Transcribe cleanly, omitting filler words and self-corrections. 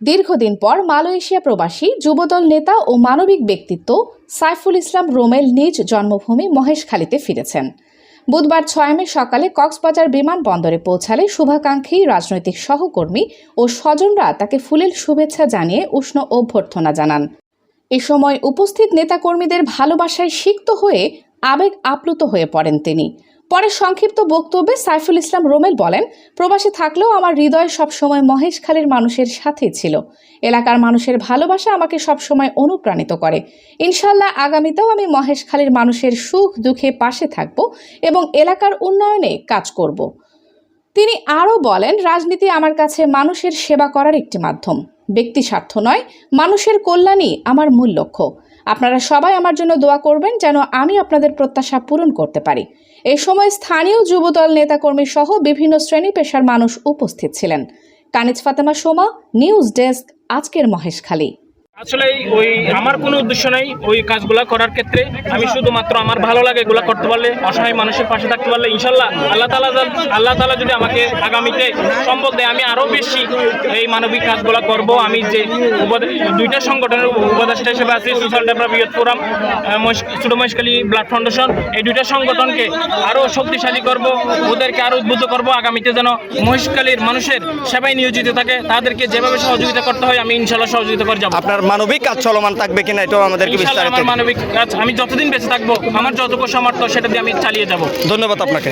দীর্ঘদিন পর মালয়েশিয়া প্রবাসী যুবদল নেতা ও মানবিক ব্যক্তিত্ব সাইফুল ইসলাম রোমেল নিজ জন্মভূমি মহেশখালীতে ফিরেছেন। বুধবার 6 মে সকালে কক্সবাজার বিমানবন্দরে পৌঁছালে শুভাকাঙ্ক্ষী রাজনৈতিক সহকর্মী ও স্বজনরা তাকে ফুলেল শুভেচ্ছা জানিয়ে উষ্ণ অভ্যর্থনা জানান। এ সময় উপস্থিত নেতাকর্মীদের ভালোবাসায় সিক্ত হয়ে আবেগ আপ্লুত হয়ে পড়েন তিনি। পরে সংক্ষিপ্ত বক্তব্যে সাইফুল ইসলাম রোমেল বলেন, প্রবাসে থাকলেও আমার হৃদয় সবসময় মহেশখালীর মানুষের সাথেই ছিল। এলাকার মানুষের ভালোবাসা আমাকে সবসময় অনুপ্রাণিত করে। ইনশাল্লাহ আগামীতেও আমি মহেশখালীর মানুষের সুখ দুঃখে পাশে থাকব এবং এলাকার উন্নয়নে কাজ করব। তিনি আরও বলেন, রাজনীতি আমার কাছে মানুষের সেবা করার একটি মাধ্যম, ব্যক্তি স্বার্থ নয়, মানুষের কল্যাণই আমার মূল লক্ষ্য। আপনারা সবাই আমার জন্য দোয়া করবেন যেন আমি আপনাদের প্রত্যাশা পূরণ করতে পারি। এ সময় স্থানীয় যুবদল নেতাকর্মী সহ বিভিন্ন শ্রেণী পেশার মানুষ উপস্থিত ছিলেন। কানিজ ফাতেমা সোমা, নিউজ ডেস্ক, আজকের মহেশখালী। আসলে ওই আমার কোনো উদ্দেশ্য নেই ওই কাজগুলো করার ক্ষেত্রে। আমি শুধুমাত্র আমার ভালো লাগে এগুলো করতে পারলে, অসহায় মানুষের পাশে থাকতে পারলে ইনশাল্লাহ আল্লাহ তাআলা যদি আমাকে আগামীতে সম্পদ দেয় আমি আরও বেশি এই মানবিক কাজগুলো করব। আমি যে দুইটা সংগঠনের উপদেষ্টা হিসেবে আছি, সোশ্যাল ডেভেলপমেন্ট ইউথ ফোরাম, ছোট মহেশখালী ব্লাড ফাউন্ডেশন, এই দুইটা সংগঠনকে আরও শক্তিশালী করব, ওদেরকে আরও উদ্বুদ্ধ করব আগামীতে যেন মহেশখালীর মানুষের সেবায় নিয়োজিত থাকে। তাদেরকে যেভাবে সহযোগিতা করতে হয় আমি ইনশাল্লাহ সহযোগিতা করে যাব। আপনার মানবিক কাজ চলমান থাকবে কিনা এটাও আমাদেরকে বিস্তারিত। আমার মানবিক কাজ আমি যতদিন বেঁচে থাকবো আমার যতটুকু সামর্থ্য সেটা দিয়ে আমি চালিয়ে যাব। ধন্যবাদ আপনাকে।